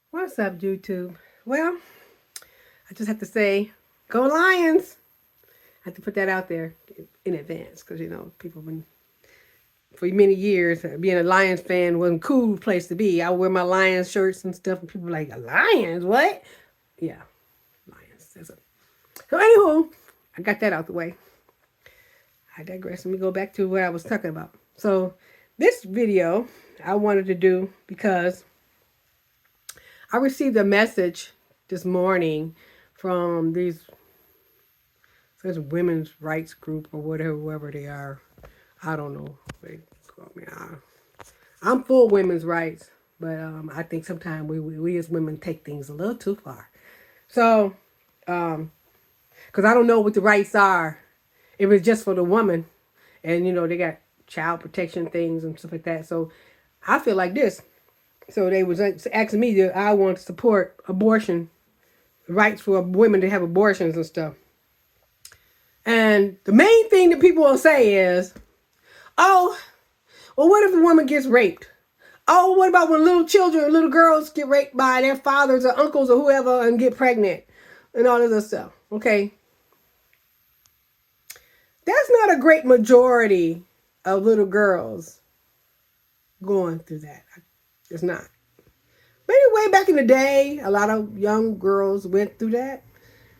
What's up, YouTube? Well, I just have to say, go Lions! I have to put that out there in advance because, people been, for many years, being a Lions fan wasn't a cool place to be. I wear my Lions shirts and stuff, and people are like, Lions? What? Yeah, Lions. So, anywho, I got that out the way. I digress. Let me go back to what I was talking about. So, this video I wanted to do because I received a message this morning from this women's rights group or whatever, whoever they are. I don't know. I'm for women's rights, but I think sometimes we as women take things a little too far. So, because I don't know what the rights are. If it's just for the woman, and they got child protection things and stuff like that. So, I feel like this. So they was asking me that I want to support abortion rights for women to have abortions and stuff. And the main thing that people will say is, oh, well, what if a woman gets raped? Oh, what about when little children, little girls get raped by their fathers or uncles or whoever and get pregnant and all this other stuff? Okay. That's not a great majority of little girls going through that. It's not. Maybe way back in the day, a lot of young girls went through that.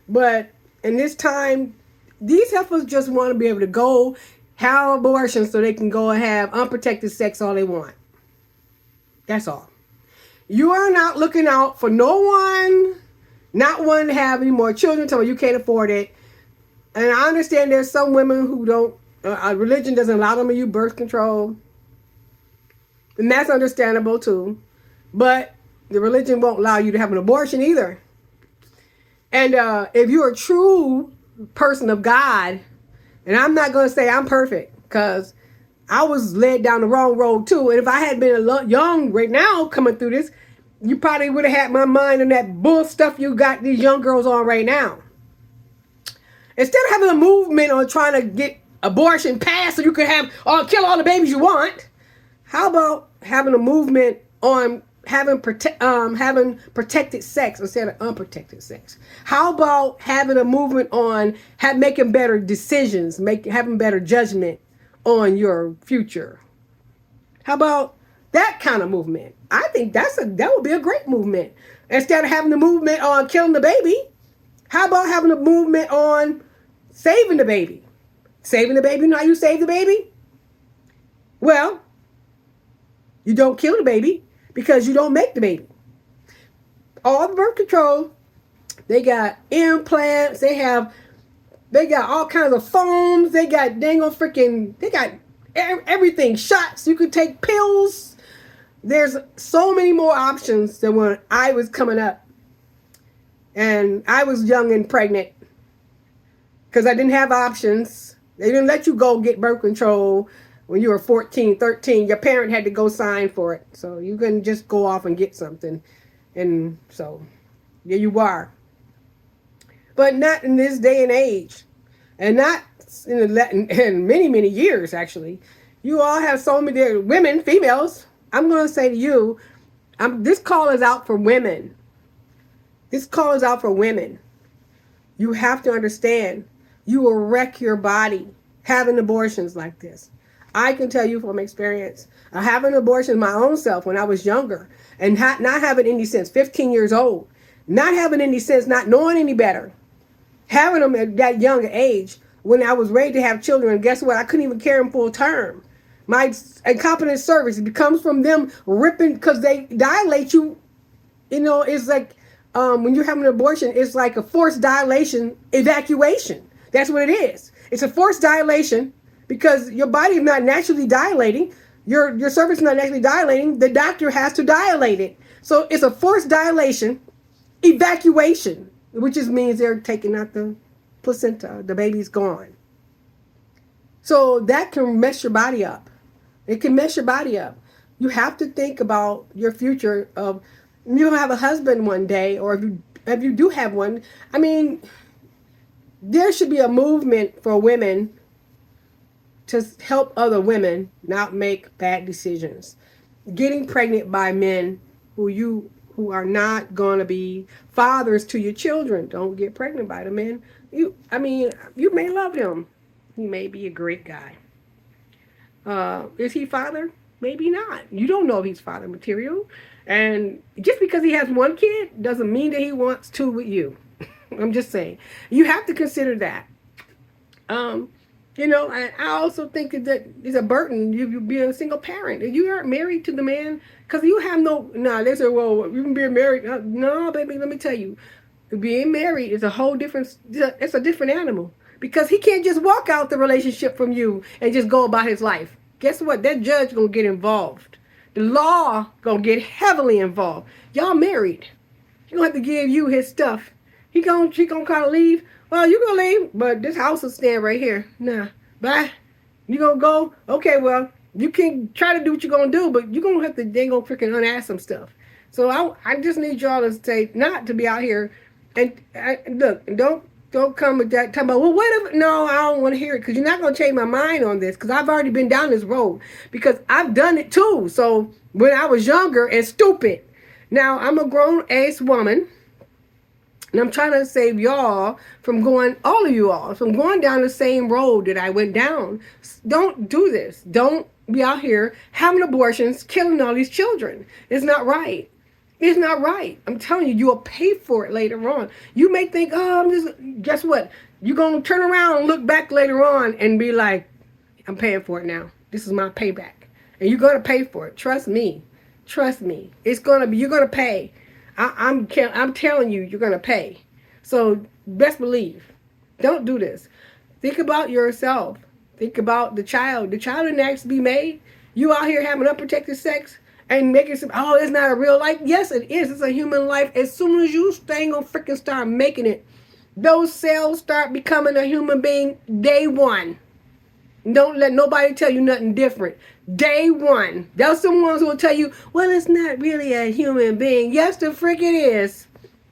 But in this time, these heifers just want to be able to go have abortions so they can go and have unprotected sex all they want. That's all. You are not looking out for no one, not wanting to have any more children until you can't afford it. And I understand there's some women who don't, religion doesn't allow them to use birth control. And that's understandable too. But the religion won't allow you to have an abortion either. And if you're a true person of God, and I'm not going to say I'm perfect because I was led down the wrong road too. And if I had been young right now coming through this, you probably would have had my mind on that bull stuff you got these young girls on right now. Instead of having a movement on trying to get abortion passed so you can have kill all the babies you want, how about having a movement on having protected sex instead of unprotected sex? How about having a movement on making better decisions, having better judgment on your future? How about that kind of movement? I think that would be a great movement. Instead of having the movement on killing the baby, how about having a movement on saving the baby? Saving the baby, you know how you save the baby? Well, you don't kill the baby because you don't make the baby. All the birth control, they got implants, they got all kinds of foams, they got everything, shots, you could take pills. There's so many more options than when I was coming up. And I was young and pregnant because I didn't have options. They didn't let you go get birth control when you were 14, 13. Your parent had to go sign for it. So you couldn't just go off and get something. And so, there you are. But not in this day and age. And not in many, many years, actually. You all have so many women, females. I'm going to say to you, this call is out for women. This call is out for women. You have to understand, you will wreck your body having abortions like this. I can tell you from experience, having abortions my own self when I was younger and not having any sense, 15 years old, not having any sense, not knowing any better, having them at that young age when I was ready to have children. And guess what? I couldn't even carry them full term. My incompetent cervix, it comes from them ripping because they dilate you. It's like when you're having an abortion, it's like a forced dilation evacuation. That's what it is. It's a forced dilation because your body is not naturally dilating. Your cervix is not naturally dilating. The doctor has to dilate it. So it's a forced dilation evacuation, which just means they're taking out the placenta. The baby's gone. So that can mess your body up. It can mess your body up. You have to think about your future of you'll have a husband one day, or if you do have one. I mean, there should be a movement for women to help other women not make bad decisions. Getting pregnant by men who who are not going to be fathers to your children. Don't get pregnant by the man. You may love him. He may be a great guy. Is he father? Maybe not. You don't know if he's father material. And just because he has one kid doesn't mean that he wants two with you. I'm just saying. You have to consider that. Um, I also think that it's a burden. You be a single parent. If you aren't married to the man, because you have no. No, they say, well, you can be married. No, baby, let me tell you, being married is a whole different. It's a different animal because he can't just walk out the relationship from you and just go about his life. Guess what? That judge gonna get involved. The law gonna get heavily involved. Y'all married. He gonna have to give you his stuff. She gonna kind of leave. Well, you gonna leave, but this house will stand right here. Nah, bye. You gonna go? Okay, well, you can try to do what you're gonna do, but you gonna have to. They gonna freaking unask some stuff. So I just need y'all to say not to be out here and look. Don't come with that talking about, well, what if, no, I don't want to hear it because you're not going to change my mind on this because I've already been down this road because I've done it too. So when I was younger and stupid, now I'm a grown-ass woman and I'm trying to save y'all from going, all of you all, from going down the same road that I went down. Don't do this. Don't be out here having abortions, killing all these children. It's not right. It's not right. I'm telling you, you will pay for it later on. You may think, oh, guess what? You're going to turn around and look back later on and be like, I'm paying for it now. This is my payback. And you're going to pay for it. Trust me. Trust me. It's going to be, you're going to pay. I'm telling you, you're going to pay. So best believe. Don't do this. Think about yourself. Think about the child. The child didn't actually be made. You out here having unprotected sex and making some, oh, it's not a real life. Yes, it is. It's a human life. As soon as you ain't gonna freaking start making it, those cells start becoming a human being day one. Don't let nobody tell you nothing different. Day one. There's some ones who will tell you, well, it's not really a human being. Yes, the frick it is.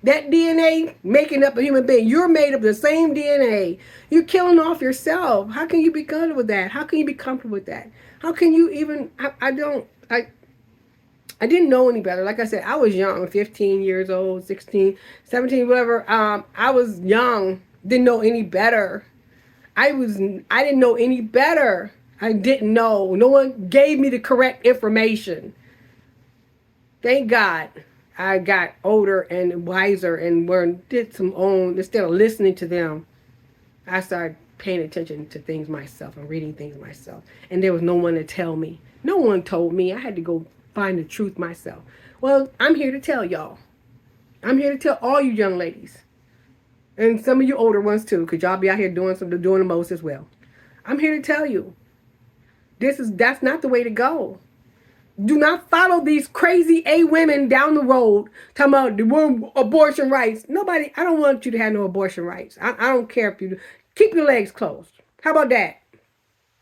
That DNA making up a human being. You're made of the same DNA. You're killing off yourself. How can you be good with that? How can you be comfortable with that? How can you even, I didn't know any better. Like I said, I was young, 15 years old, 16, 17, whatever. I was young, didn't know any better. I didn't know any better. I didn't know. No one gave me the correct information. Thank God I got older and wiser and did some own, instead of listening to them, I started paying attention to things myself and reading things myself. And there was no one to tell me. No one told me. I had to go find the truth myself. Well, I'm here to tell y'all. I'm here to tell all you young ladies. And some of you older ones too, because y'all be out here doing the most as well. I'm here to tell you, that's not the way to go. Do not follow these crazy women down the road talking about the abortion rights. Nobody, I don't want you to have no abortion rights. I don't care if you do. Keep your legs closed. How about that?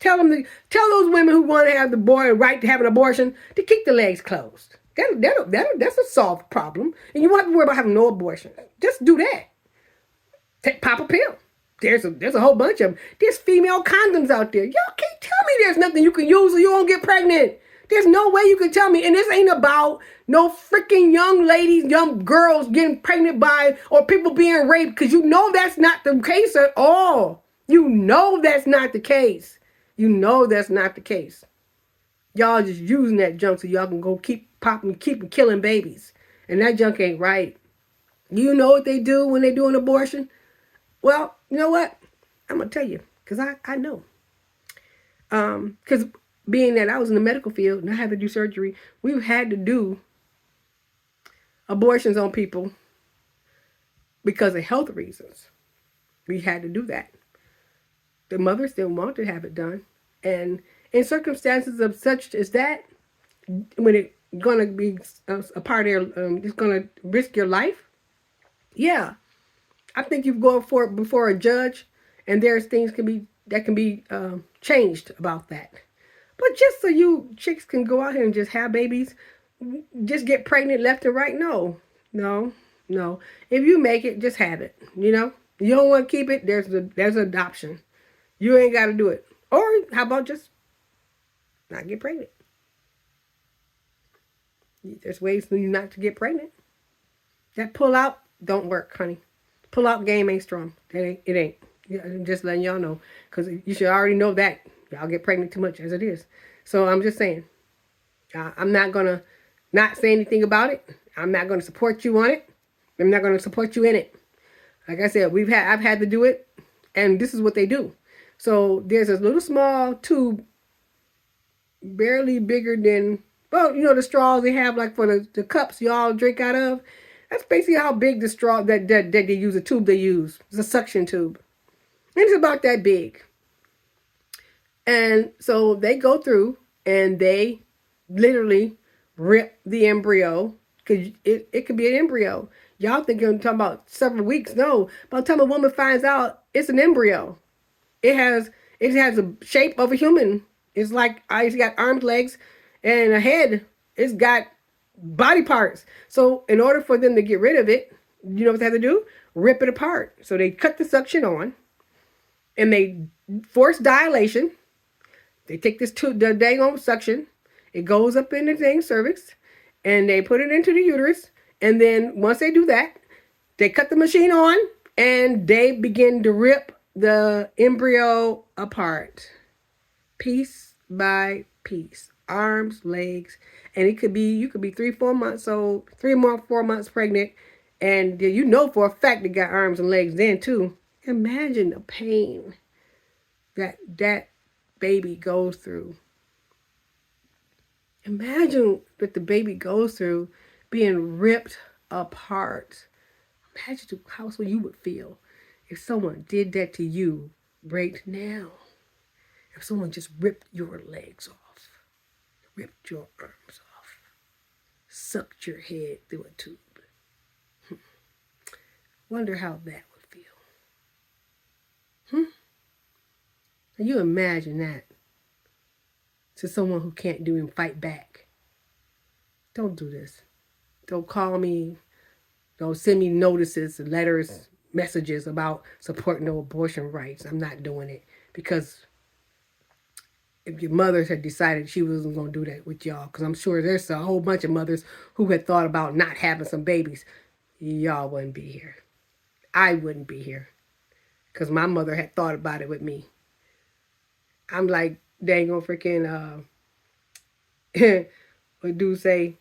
Tell those women who want to have the right to have an abortion to keep their legs closed. That's a solved problem. And you won't have to worry about having no abortion. Just do that. Pop a pill. There's a whole bunch of them. There's female condoms out there. Y'all can't tell me there's nothing you can use or you won't get pregnant. There's no way you can tell me. And this ain't about no freaking young ladies, young girls getting pregnant by or people being raped, because you know that's not the case at all. You know that's not the case. You know that's not the case. Y'all just using that junk so y'all can go keep killing babies. And that junk ain't right. You know what they do when they do an abortion? Well, you know what? I'm going to tell you, because I know. Because being that I was in the medical field and I had to do surgery, we've had to do abortions on people because of health reasons. We had to do that. The mothers didn't want to have it done. And in circumstances of such as that, when it's going to be a part of it's going to risk your life, yeah. I think you go for it before a judge, and there's things that can be changed about that. But just so you chicks can go out here and just have babies, just get pregnant left and right, no. If you make it, just have it. You know, you don't want to keep it. There's adoption. You ain't got to do it. Or how about just not get pregnant? There's ways for you not to get pregnant. That pull out don't work, honey. Pull out game ain't strong. It ain't. Yeah, I'm just letting y'all know, because you should already know that y'all get pregnant too much as it is. So I'm just saying, I'm not gonna not say anything about it. I'm not gonna support you on it. I'm not gonna support you in it. Like I said, I've had to do it, and this is what they do. So there's a little small tube, barely bigger than, well, the straws they have like for the cups y'all drink out of. That's basically how big the straw that they use, the tube they use. It's a suction tube. And it's about that big. And so they go through and they literally rip the embryo, because it could be an embryo. Y'all think you're talking about several weeks. No, by the time a woman finds out it's an embryo, it has a shape of a human. It's like it's got arms, legs, and a head. It's got body parts. So in order for them to get rid of it, you know what they have to do? Rip it apart. So they cut the suction on, and they force dilation. They take the dang old suction. It goes up in the dang cervix, and they put it into the uterus. And then once they do that, they cut the machine on, and they begin to rip the embryo apart, piece by piece, arms, legs, and you could be 3-4 months old, 4 months pregnant, and for a fact they got arms and legs then too. Imagine the pain that baby goes through. Imagine what the baby goes through being ripped apart. Imagine how you would feel if someone did that to you right now. If someone just ripped your legs off, ripped your arms off, sucked your head through a tube. Wonder how that would feel. Now you imagine that to someone who can't do and fight back. Don't do this. Don't call me. Don't send me notices, letters, messages about supporting no abortion rights. I'm not doing it, because if your mother had decided she wasn't going to do that with y'all, because I'm sure there's a whole bunch of mothers who had thought about not having some babies, y'all wouldn't be here. I wouldn't be here, because my mother had thought about it with me. I'm like, dang on freaking, what dude say?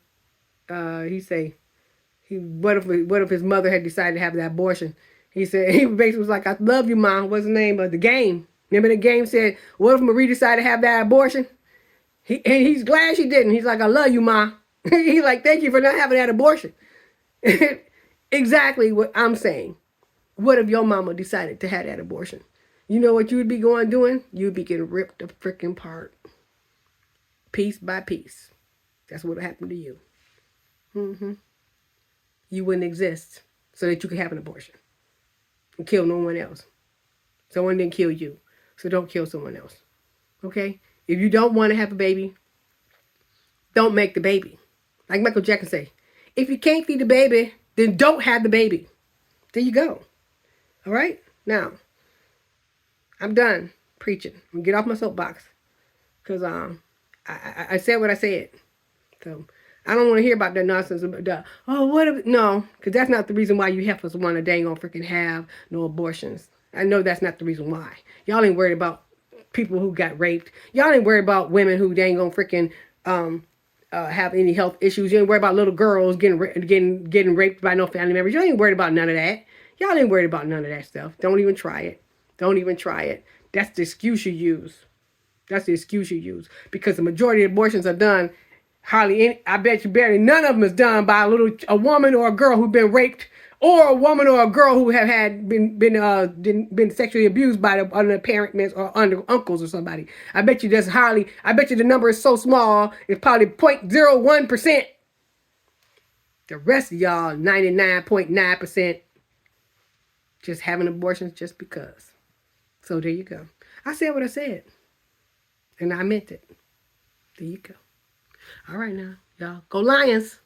What if his mother had decided to have that abortion? He said, he basically was like, I love you, Mom. What's the name of the game? Remember the game said, what if Marie decided to have that abortion? He's glad she didn't. He's like, I love you, Ma. He's like, thank you for not having that abortion. Exactly what I'm saying. What if your mama decided to have that abortion? You know what you would be doing? You'd be getting ripped the freaking apart, piece by piece. That's what would happen to you. You wouldn't exist so that you could have an abortion and kill no one else. Someone didn't kill you, so don't kill someone else. Okay? If you don't want to have a baby, don't make the baby. Like Michael Jackson say, if you can't feed the baby, then don't have the baby. There you go. All right? Now, I'm done preaching. I'm going to get off my soapbox, because I said what I said. So I don't want to hear about that nonsense about that. Oh, what if, no, because that's not the reason why you heifers want to dang on freaking have no abortions. I know that's not the reason why. Y'all ain't worried about people who got raped. Y'all ain't worried about women who dang on freaking have any health issues. You ain't worried about little girls getting raped by no family members. You ain't worried about none of that. Y'all ain't worried about none of that stuff. Don't even try it. Don't even try it. That's the excuse you use. That's the excuse you use, because the majority of abortions are done. Hardly any, I bet you barely none of them is done by a woman or a girl who've been raped, or a woman or a girl who have been sexually abused by the parents or under uncles or somebody. I bet you the number is so small, it's probably 0.01%. The rest of y'all, 99.9%, just having abortions just because. So there you go. I said what I said, and I meant it. There you go. All right now, y'all. Go Lions.